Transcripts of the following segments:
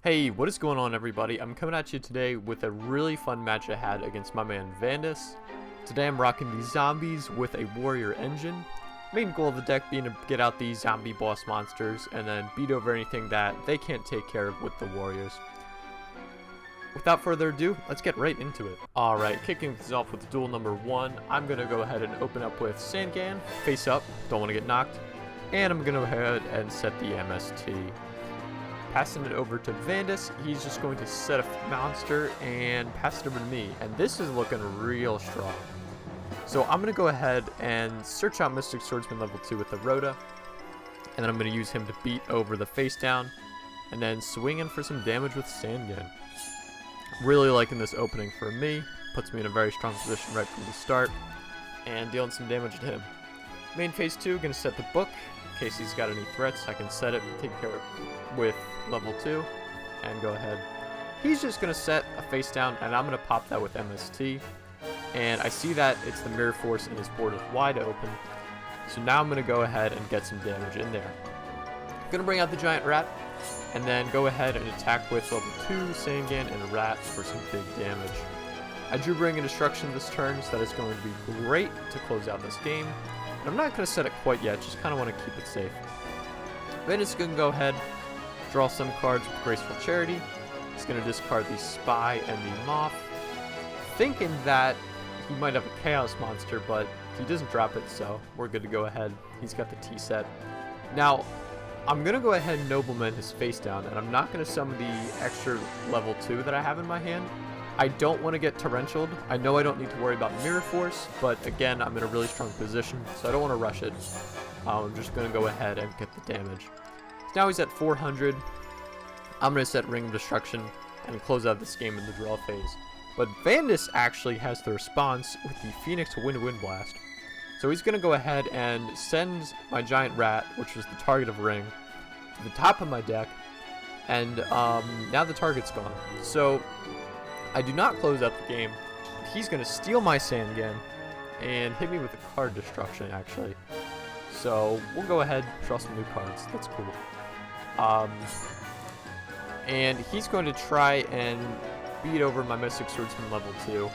Hey, what is going on everybody? I'm coming at you today with a really fun match I had against my man Vandis. Today I'm rocking these zombies with a warrior engine. Main goal of the deck being to get out these zombie boss monsters and then beat over anything that they can't take care of with the warriors. Without further ado, let's get right into it. Alright, kicking things off with duel number 1, I'm going to go ahead and open up with Sandgan, face up, don't want to get knocked, and I'm going to go ahead and set the MST. Passing it over to Vandis, he's just going to set a monster and pass it over to me, and this is looking real strong. So I'm going to go ahead and search out Mystic Swordsman level 2 with the Rhoda, and then I'm going to use him to beat over the face down, and then swing in for some damage with Sandgan. Really liking this opening for me, puts me in a very strong position right from the start, and dealing some damage to him. Main phase 2, going to set the book. In case he's got any threats, I can set it, take care of it with level 2, and go ahead. He's just going to set a face down, and I'm going to pop that with MST. And I see that it's the Mirror Force and his board is wide open. So now I'm going to go ahead and get some damage in there. I'm going to bring out the Giant Rat, and then go ahead and attack with level 2, Sandgan, and a Rat for some big damage. I drew Bring and Destruction this turn, so that is going to be great to close out this game. I'm not going to set it quite yet, just kind of want to keep it safe. Vandis is going to go ahead, draw some cards with Graceful Charity. He's going to discard the Spy and the Moth, thinking that he might have a Chaos Monster, but he doesn't drop it, so we're good to go ahead. He's got the T set. Now, I'm going to go ahead and Nobleman his face down, and I'm not going to summon the extra level 2 that I have in my hand. I don't want to get torrentialed. I know I don't need to worry about Mirror Force, but again, I'm in a really strong position, so I don't want to rush it. I'm just going to go ahead and get the damage. So now he's at 400. I'm going to set Ring of Destruction and close out this game in the draw phase. But Vandis actually has the response with the Phoenix Wind Blast. So he's going to go ahead and send my Giant Rat, which was the target of Ring, to the top of my deck, and now the target's gone. So I do not close out the game. He's going to steal my Sandgan and hit me with a card destruction, actually. So we'll go ahead and draw some new cards. That's cool. And he's going to try and beat over my Mystic Swordsman level 2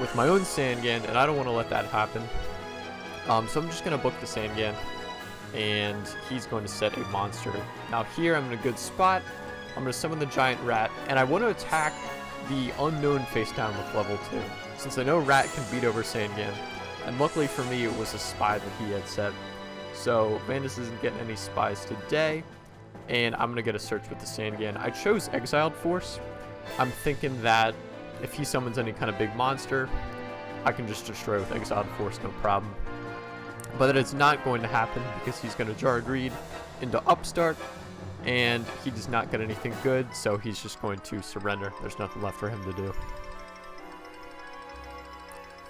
with my own Sandgan, and I don't want to let that happen. So I'm just going to book the Sandgan, and he's going to set a monster. Now here I'm in a good spot. I'm going to summon the Giant Rat, and I want to attack the Unknown face down with level 2, since I know Rat can beat over Sandgan, and luckily for me it was a Spy that he had set. So Vandis isn't getting any Spies today, and I'm going to get a search with the Sandgan. I chose Exiled Force. I'm thinking that if he summons any kind of big monster, I can just destroy with Exiled Force, no problem. But that it's not going to happen because he's going to Jar Greed into Upstart, and he does not get anything good, so he's just going to surrender. There's nothing left for him to do.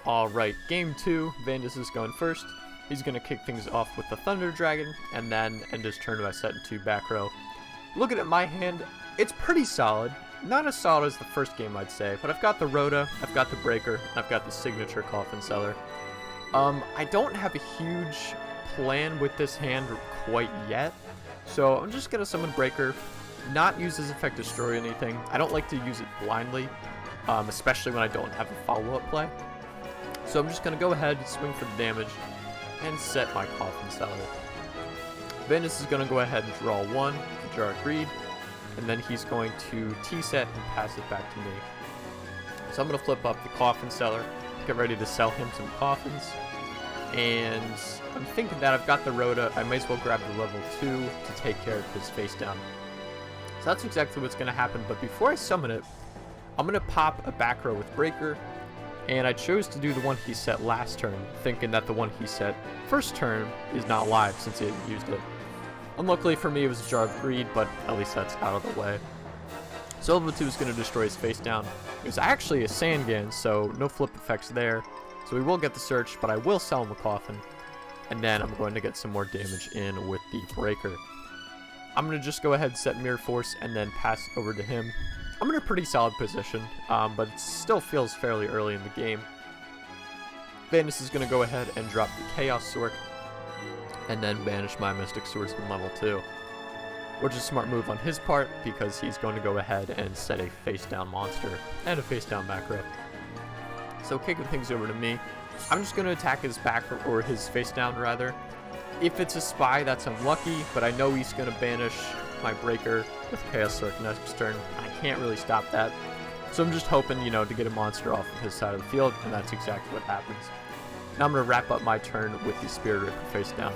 Alright, game 2, Vandis is going first. He's going to kick things off with the Thunder Dragon, and then end his turn by setting 2 back row. Looking at my hand, it's pretty solid. Not as solid as the first game, I'd say, but I've got the Rhoda, I've got the Breaker, and I've got the Signature Coffin Seller. I don't have a huge plan with this hand quite yet, so I'm just going to summon Breaker, not use his effect to destroy anything. I don't like to use it blindly, especially when I don't have a follow-up play. So I'm just going to go ahead, swing for the damage, and set my Coffin Seller. Vandis is going to go ahead and draw 1, Jar Greed, and then he's going to T-set and pass it back to me. So I'm going to flip up the Coffin Seller, get ready to sell him some coffins, and I'm thinking that I've got the Rhoda, I might as well grab the level 2 to take care of his face down. So that's exactly what's going to happen, but before I summon it, I'm going to pop a back row with Breaker, and I chose to do the one he set last turn, thinking that the one he set first turn is not live since he hadn't used it. Unluckily for me, it was a Jar of Greed, but at least that's out of the way. So level 2 is going to destroy his face down. It was actually a Sandgan, so no flip effects there. So we will get the search, but I will sell him a Coffin. And then I'm going to get some more damage in with the Breaker. I'm going to just go ahead and set Mirror Force and then pass over to him. I'm in a pretty solid position, but it still feels fairly early in the game. Vandis is going to go ahead and drop the Chaos Sword, and then banish my Mystic Swordsman level 2. which is a smart move on his part because he's going to go ahead and set a face down monster and a face down macro. So kicking things over to me, I'm just going to attack his back, or his face down rather. If it's a spy, that's unlucky, but I know he's going to banish my breaker with Chaos Circ next turn. I can't really stop that. So I'm just hoping, you know, to get a monster off of his side of the field, and that's exactly what happens. Now I'm going to wrap up my turn with the Spirit Ripper face down.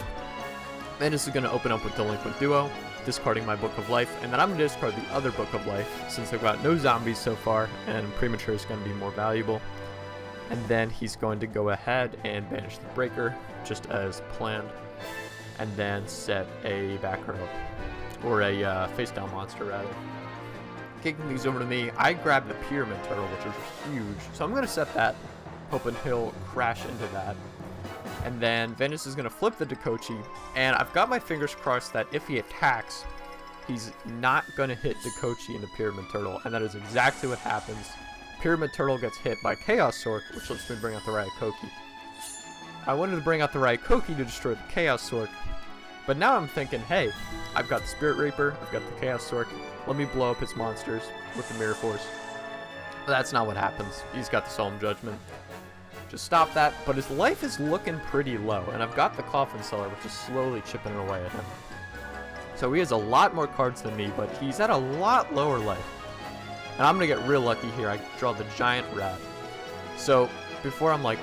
Vandis is going to open up with Delinquent Duo, discarding my Book of Life, and then I'm going to discard the other Book of Life, since I've got no zombies so far, and Premature is going to be more valuable. And then he's going to go ahead and banish the breaker, just as planned, and then set a back row, or a face down monster rather. Kicking these over to me, I grabbed the Pyramid Turtle, which is huge, so I'm going to set that, hoping he'll crash into that. And then Vandis is going to flip the Dakochi, and I've got my fingers crossed that if he attacks, he's not going to hit Dakochi into Pyramid Turtle, and that is exactly what happens. Pyramid Turtle gets hit by Chaos Sork, which lets me bring out the Ryokoki. I wanted to bring out the Ryokoki to destroy the Chaos Sork, but now I'm thinking, hey, I've got the Spirit Reaper, I've got the Chaos Sork, let me blow up his monsters with the Mirror Force. But that's not what happens. He's got the Solemn Judgment. Just stop that, but his life is looking pretty low, and I've got the Coffin Seller, which is slowly chipping away at him. So he has a lot more cards than me, but he's at a lot lower life. And I'm going to get real lucky here. I draw the Giant Rat. So before I'm like,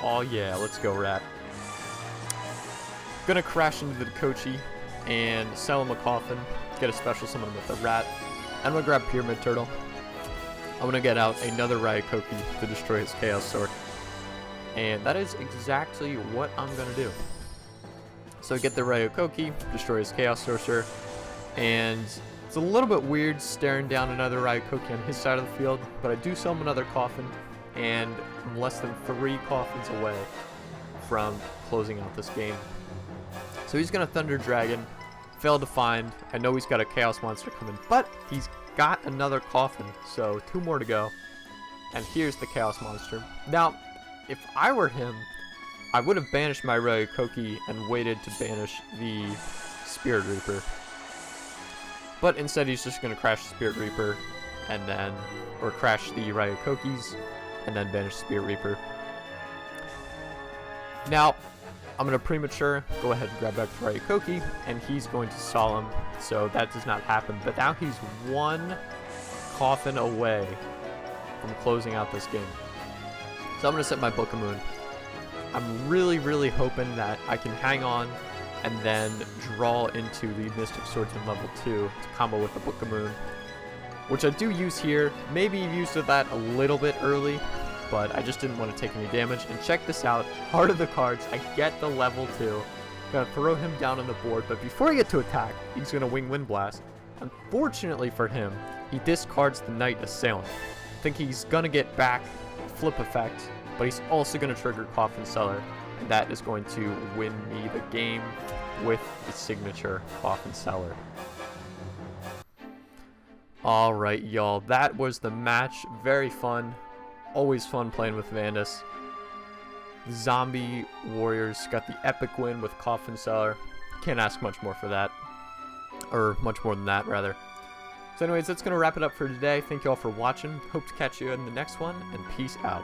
oh yeah, let's go Rat. Gonna crash into the Dakochi and sell him a Coffin, get a special summon with a Rat. I'm going to grab Pyramid Turtle. I'm going to get out another Ryokoki to destroy his Chaos Sword. And that is exactly what I'm going to do. So get the Ryokoki, destroy his Chaos Sorcerer, and it's a little bit weird staring down another Ryokoki on his side of the field, but I do summon another Coffin, and I'm less than 3 coffins away from closing out this game. So he's going to Thunder Dragon, failed to find. I know he's got a Chaos Monster coming, but he's got another Coffin, so 2 more to go. And here's the Chaos Monster. Now, if I were him, I would have banished my Ryokoki and waited to banish the Spirit Reaper. But instead he's just going to crash the Spirit Reaper and then, or crash the Ryokokis and then banish the Spirit Reaper. Now, I'm going to Premature, go ahead and grab back the Ryokoki, and he's going to Solemn, so that does not happen. But now he's 1 Coffin away from closing out this game. So I'm going to set my Book of Moon. I'm really hoping that I can hang on and then draw into the Mystic Swordsman level 2 to combo with the Book of Moon, which I do use here. Maybe used that a little bit early, but I just didn't want to take any damage. And check this out, Heart of the Cards, I get the level 2. Gonna throw him down on the board, but before I get to attack, he's gonna Wing Wind Blast. Unfortunately for him, he discards the Knight Assailant. I think he's gonna get back Flip Effect, but he's also gonna trigger Coffin Seller, and that is going to win me the game with the signature Coffin Seller. Alright, y'all, that was the match. Very fun. Always fun playing with Vandis. The Zombie Warriors got the epic win with Coffin Seller. Can't ask much more for that. Or much more than that, rather. So anyways, that's going to wrap it up for today. Thank you all for watching. Hope to catch you in the next one, and peace out.